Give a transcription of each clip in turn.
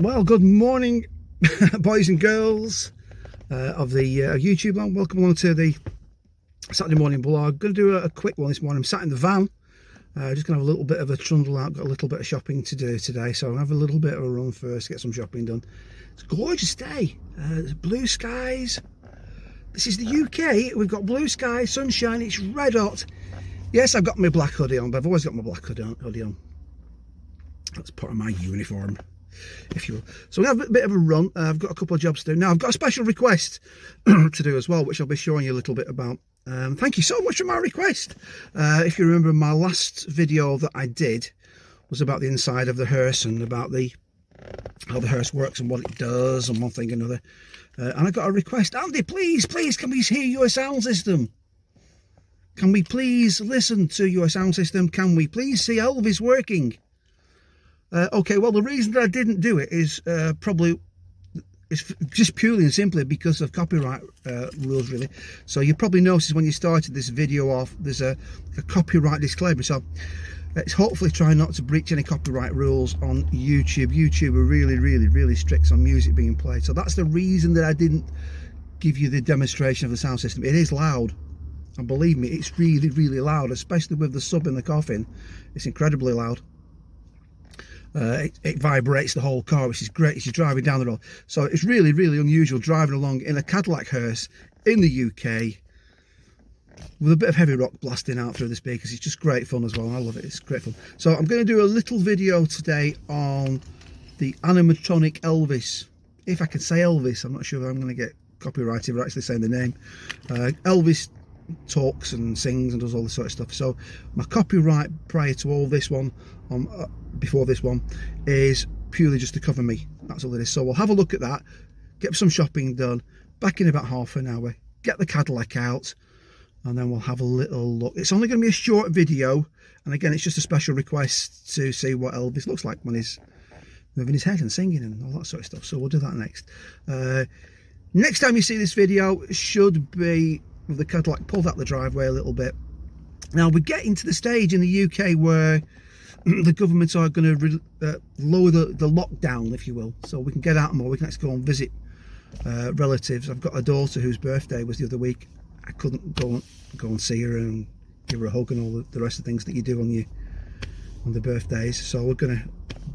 Well, good morning, boys and girls of the YouTube land. Welcome along to the Saturday morning vlog. I'm going to do a quick one this morning. I'm sat in the van, just going to have a little bit of a trundle out. Got a little bit of shopping to do today, so I'll have a little bit of a run first, get some shopping done. It's a gorgeous day. There's blue skies. This is the UK. We've got blue skies, sunshine. It's red hot. Yes, I've got my black hoodie on, but I've always got my black hoodie on. That's part of my uniform, if you will. So we have a bit of a run. I've got a couple of jobs to do. Now, I've got a special request to do as well, which I'll be showing you a little bit about. Thank you so much for my request. If you remember, my last video that I did was about the inside of the hearse and about how the hearse works and what it does and one thing and another. And I got a request. Andy, please, can we hear your sound system? Can we please listen to your sound system? Can we please see Elvis working? Okay, well, the reason that I didn't do it is it's just purely and simply because of copyright rules, really. So you probably noticed when you started this video off, there's a copyright disclaimer. So it's hopefully trying not to breach any copyright rules on YouTube. YouTube are really strict on music being played. So that's the reason that I didn't give you the demonstration of the sound system. It is loud. And believe me, it's really loud, especially with the sub in the coffin. It's incredibly loud. It vibrates the whole car, which is great as you're driving down the road. So it's really unusual driving along in a Cadillac hearse in the UK with a bit of heavy rock blasting out through the speakers. It's just great fun as well. I love it. It's great fun. So I'm going to do a little video today on the animatronic Elvis. If I can say Elvis, I'm not sure if I'm going to get copyrighted for actually saying the name. Elvis talks and sings and does all this sort of stuff. So my copyright prior to all this one, before this one, is purely just to cover me. That's all it is. So we'll have a look at that, get some shopping done, back in about half an hour, get the Cadillac out, and then we'll have a little look. It's only going to be a short video, and again, it's just a special request to see what Elvis looks like when he's moving his head and singing and all that sort of stuff. So we'll do that next. Next time you see this video should be with the Cadillac pulled out the driveway a little bit. Now we're getting to the stage in the UK where the government are going to lower the lockdown, if you will, so we can get out more. We can actually go and visit relatives. I've got a daughter whose birthday was the other week. I couldn't go and see her and give her a hug and all the rest of the things that you do on the birthdays. So we're going to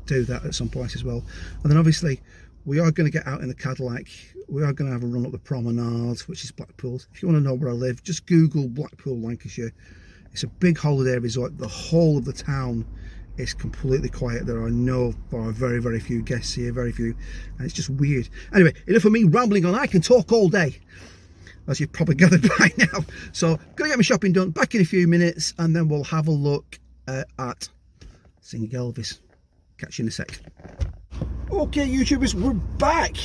do that at some point as well. And then obviously we are going to get out in the Cadillac. We are going to have a run up the promenade, which is Blackpool. If you want to know where I live, just Google Blackpool, Lancashire. It's a big holiday resort. The whole of the town is completely quiet. There are very few guests here, very few, and it's just weird. Anyway, enough of me rambling on. I can talk all day, as you've probably gathered by now. So, gonna get my shopping done. Back in a few minutes, and then we'll have a look at singing Elvis. Catch you in a sec. Okay, YouTubers, we're back.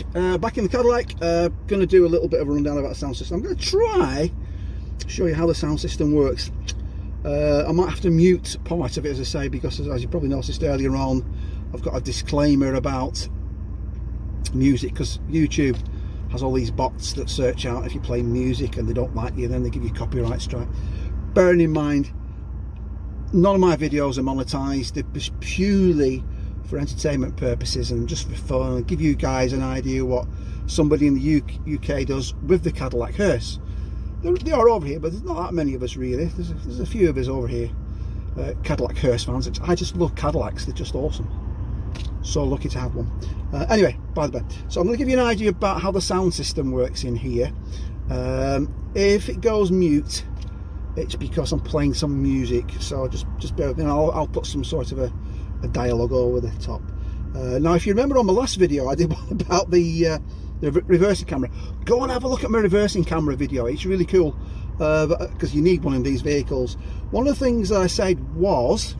Back in the Cadillac. Gonna do a little bit of a rundown about the sound system. I'm gonna try to show you how the sound system works. I might have to mute part of it, as I say, because as you probably noticed earlier on, I've got a disclaimer about music, because YouTube has all these bots that search out if you play music and they don't like you, then they give you copyright strike. Bearing in mind, none of my videos are monetized. They're purely for entertainment purposes and just for fun, and give you guys an idea what somebody in the UK does with the Cadillac hearse. They are over here, but there's not that many of us really. There's a few of us over here, Cadillac hearse fans. I just love Cadillacs. They're just awesome. So lucky to have one. Anyway, by the way, so I'm going to give you an idea about how the sound system works in here. If it goes mute, it's because I'm playing some music. So just bear with me. I'll put some sort of a dialogue over the top. Now, if you remember on my last video, I did one about the reversing camera. Go and have a look at my reversing camera video. It's really cool because you need one in these vehicles. One of the things I said was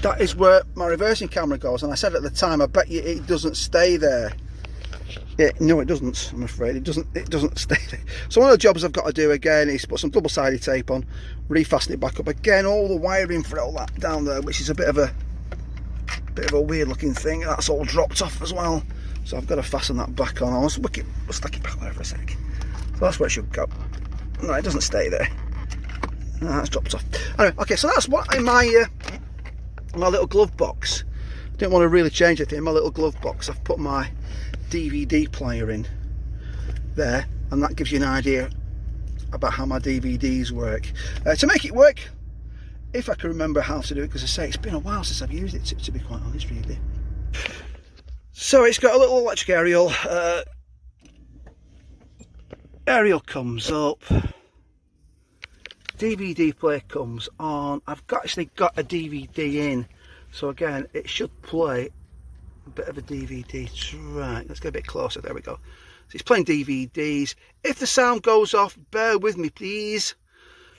that is where my reversing camera goes, and I said at the time, I bet you it doesn't stay there. No, it doesn't. I'm afraid it doesn't stay there. So one of the jobs I've got to do again is put some double-sided tape on, refasten it back up again. All the wiring for all that down there, which is a bit of a weird looking thing. That's all dropped off as well. So I've got to fasten that back on. I'll stick it back there for a sec. So that's where it should go. No, it doesn't stay there. No, that's dropped off. Anyway, okay, so that's what in my little glove box. didn't want to really change anything. In my little glove box I've put my DVD player in there, and that gives you an idea about how my DVDs work. To make it work, if I can remember how to do it, because I say it's been a while since I've used it, to be quite honest really. So it's got a little electric aerial. Aerial comes up, DVD player comes on. I've actually got a DVD in, so again it should play a bit of a DVD track. Let's get a bit closer, there we go. So it's playing DVDs. If the sound goes off, bear with me please.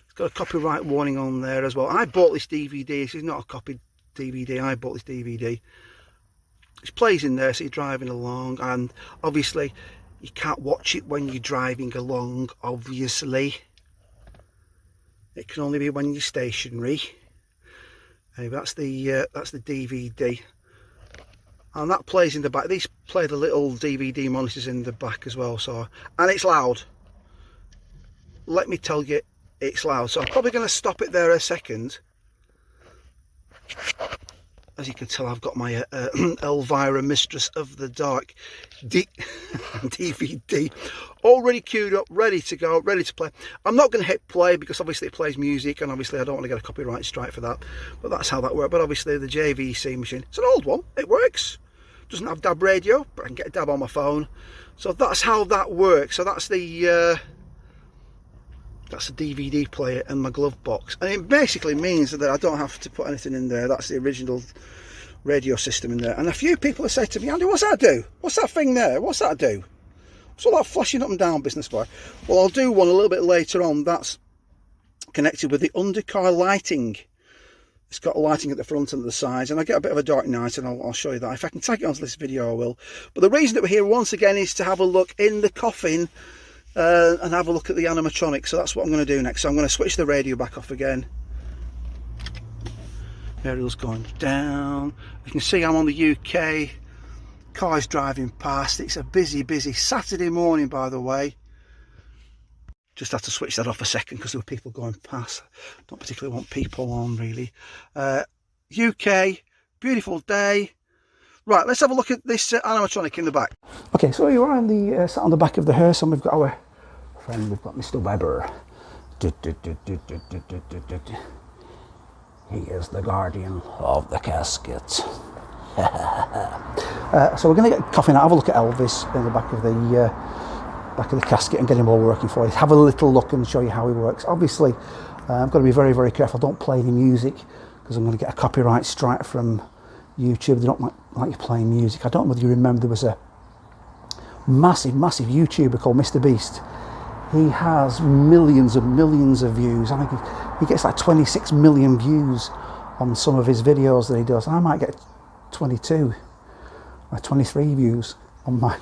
It's got a copyright warning on there as well. I bought this DVD, this is not a copied DVD, I bought this DVD. It plays in there, so you're driving along, and obviously you can't watch it when you're driving along, obviously. It can only be when you're stationary. Anyway, that's the DVD. And that plays in the back. These play the little DVD monitors in the back as well, so, and it's loud. Let me tell you, it's loud. So I'm probably going to stop it there a second. As you can tell, I've got my Elvira Mistress of the Dark DVD already queued up, ready to go, ready to play. I'm not going to hit play because obviously it plays music, and obviously I don't want to get a copyright strike for that. But that's how that works. But obviously the JVC machine, it's an old one, it works. Doesn't have DAB radio, but I can get a DAB on my phone. So that's how that works. So that's the DVD player in my glove box, and it basically means that I don't have to put anything in there. That's the original radio system in there. And a few people have said to me, Andy, what's that do? What's that thing there? What's that do? What's all that flashing up and down business for? Well, I'll do one a little bit later on. That's connected with the undercar lighting. It's got lighting at the front and the sides, and I get a bit of a dark night, and I'll show you that. If I can tag it onto this video, I will. But the reason that we're here once again is to have a look in the coffin and have a look at the animatronics. So that's what I'm going to do next. So I'm going to switch the radio back off again. Aerial's going down. You can see I'm on the UK. Cars driving past. It's a busy Saturday morning, by the way. Just had to switch that off a second because there were people going past. Don't particularly want people on really. UK, beautiful day. Right, let's have a look at this animatronic in the back. Okay, so you are on the sat on the back of the hearse, and we've got our friend. We've got Mr. Webber. He is the guardian of the casket. So we're going to get coffin out. Have a look at Elvis in the back of the casket and get him all working for you. Have a little look and show you how he works. Obviously, I've got to be very careful. Don't play any music because I'm going to get a copyright strike from YouTube. They don't like you playing music. I don't know whether you remember, there was a massive YouTuber called Mr. Beast. He has millions of views. I think he gets like 26 million views on some of his videos that he does. I might get 22 or 23 views on mine.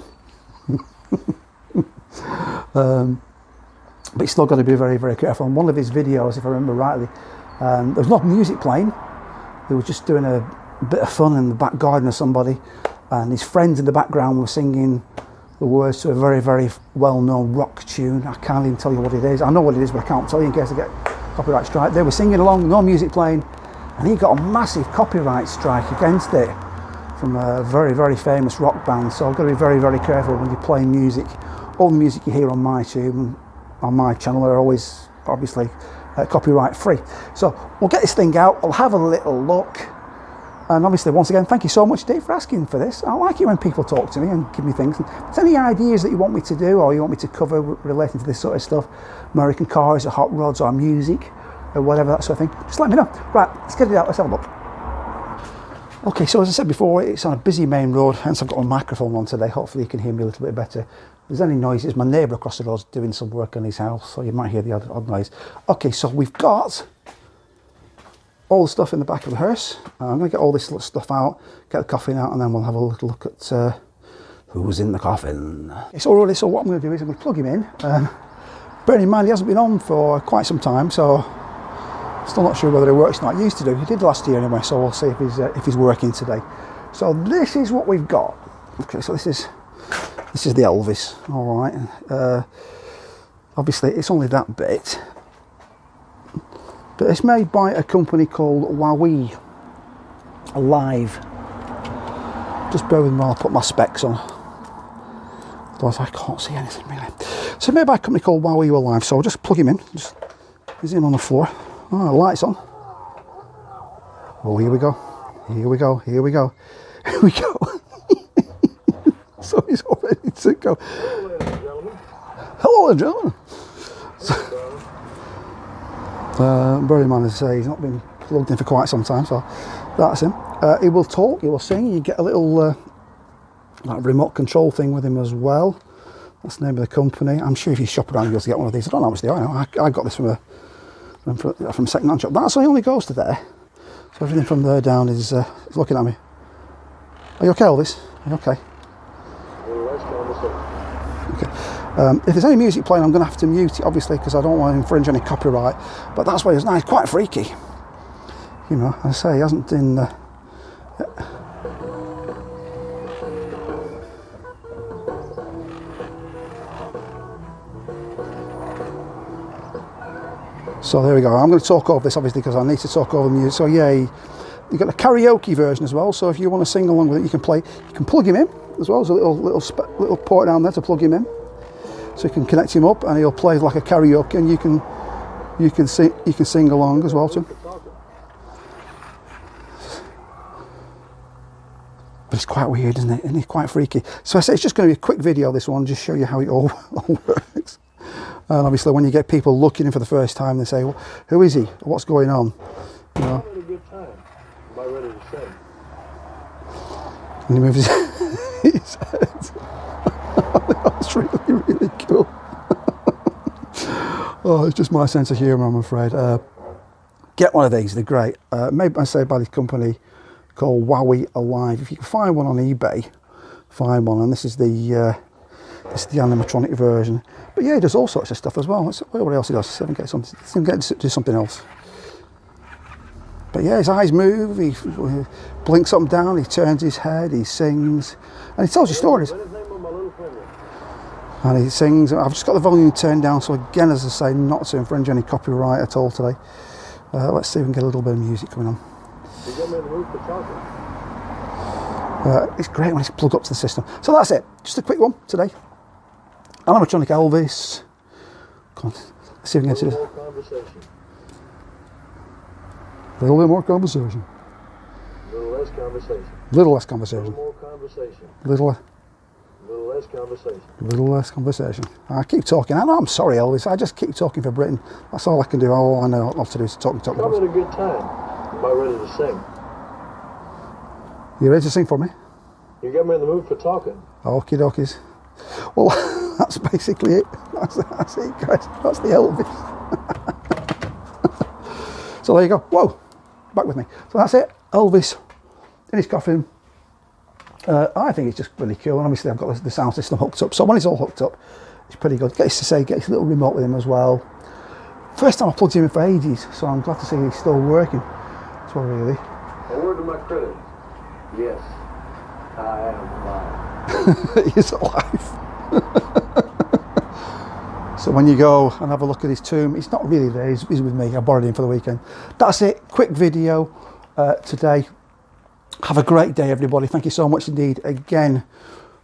But he's still got to be very careful. On one of his videos, if I remember rightly, there was no music playing. They were just doing a bit of fun in the back garden of somebody, and his friends in the background were singing the words to a very well-known rock tune. I can't even tell you what it is. I know what it is, but I can't tell you in case I get copyright strike. They were singing along, no music playing, and he got a massive copyright strike against it from a very famous rock band. So I've got to be very careful when you're playing music. All the music you hear on my tube, on my channel, are always obviously copyright free. So we'll get this thing out. I'll have a little look. And obviously, once again, thank you so much, Dave, for asking for this. I like it when people talk to me and give me things. If there's any ideas that you want me to do or you want me to cover relating to this sort of stuff, American cars or hot rods or music or whatever, that sort of thing, just let me know. Right, let's get it out. Let's have a look. Okay, so as I said before, it's on a busy main road, hence I've got my microphone on today. Hopefully you can hear me a little bit better. If there's any noises, my neighbour across the road's doing some work on his house, so you might hear the odd noise. Okay, so we've got all the stuff in the back of the hearse. I'm going to get all this little stuff out, get the coffin out, and then we'll have a little look at who's in the coffin. So what I'm going to do is I'm going to plug him in. Bearing in mind he hasn't been on for quite some time, so still not sure whether it works or not. I used to do. He did last year anyway, so we'll see if he's working today. So this is what we've got. Okay, so this is the Elvis. All right. Obviously, it's only that bit. But it's made by a company called Huawei Live. Just bear with me while I put my specs on. Otherwise I can't see anything really. So made by a company called Wowie Alive. So I'll just plug him in. He's in on the floor. Oh, the light's on. Oh, here we go. Here we go. Here we go. Here we go. So he's all ready to go. Hello, gentlemen. Bear in mind, as I say, he's not been plugged in for quite some time, so that's him. He will talk, he will sing. You get a little like remote control thing with him as well. That's the name of the company. I'm sure if you shop around, you'll be able to get one of these. I don't know how much they are. I got this from a second-hand shop. That's only goes to there. So everything from there down is looking at me. Are you okay, Elvis? Are you okay? Okay. If there's any music playing, I'm going to have to mute it, obviously, because I don't want to infringe any copyright. But that's why it's nice, quite freaky. You know, as I say, he hasn't been. So there we go. I'm going to talk over this, obviously, because I need to talk over the music. So yeah, you've got a karaoke version as well. So if you want to sing along with it, you can play. You can plug him in as well. There's a little port down there to plug him in. So you can connect him up, and he'll play like a karaoke, and you can sing along as well to him. But it's quite weird, isn't it? And it's quite freaky. So I say it's just going to be a quick video, this one, just show you how it all works. And obviously, when you get people looking in for the first time, they say, well, "Who is he? What's going on?" You know. Having a good time. Am I ready to sing? And he moves his head. That's really, really cool. Oh, it's just my sense of humour, I'm afraid. Get one of these; they're great. Made, I say, by this company called Wowie Alive. If you can find one on eBay, find one. And this is the animatronic version. But yeah, he does all sorts of stuff as well. What else he does? See if I can get to do something else. But yeah, his eyes move, he blinks up and down, he turns his head, he sings, and he tells you stories. And he sings. I've just got the volume turned down, so again, as I say, not to infringe any copyright at all today. Let's see if we can get a little bit of music coming on. It's great when it's plugged up to the system. So that's it, just a quick one today. Animatronic Elvis. Come on, let's see if we can get to this. A little bit more conversation. A little less conversation. Little less conversation. A little more conversation. Little less conversation. Little less conversation. I keep talking. I know I'm sorry, Elvis. I just keep talking for Britain. That's all I can do. All I know what to do is talk. I'm having a good time. Am I ready to sing? You ready to sing for me? You got me in the mood for talking. Okie dokies. Well, that's basically it. That's it, guys. That's the Elvis. So there you go. Whoa, back with me. So that's it. Elvis in his coffin. I think it's just really cool. And obviously I've got the sound system hooked up. So when it's all hooked up, it's pretty good. Get his little remote with him as well. First time I plugged him in for ages, so I'm glad to see he's still working. That's what really. A word to my credit. Yes, I am alive. He is alive. So when you go and have a look at his tomb, he's not really there, he's with me. I borrowed him for the weekend. That's it, quick video today. Have a great day, everybody. Thank you so much indeed again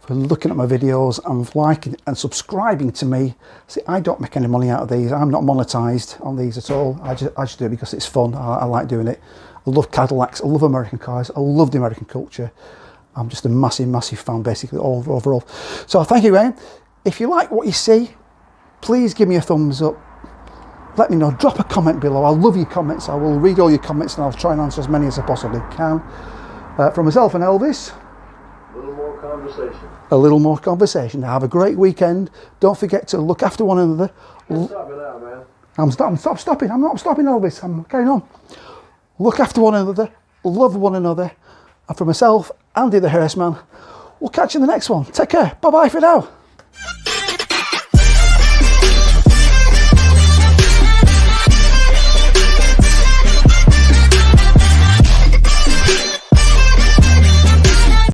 for looking at my videos and liking and subscribing to me. See, I don't make any money out of these. I'm not monetized on these at all. I just do it because it's fun. I like doing it. I love Cadillacs, I love American cars, I love the American culture. I'm just a massive, massive fan, basically, overall. So thank you, Wayne. If you like what you see, please give me a thumbs up. Let me know, drop a comment below. I love your comments. I will read all your comments and I'll try and answer as many as I possibly can. From myself and Elvis, a little more conversation. A little more conversation. Have a great weekend. Don't forget to look after one another. Stop it out, man. I'm stopping. I'm not stopping, Elvis. I'm carrying on. Look after one another. Love one another. And for myself, Andy the Hearse Man, we'll catch you in the next one. Take care. Bye-bye for now.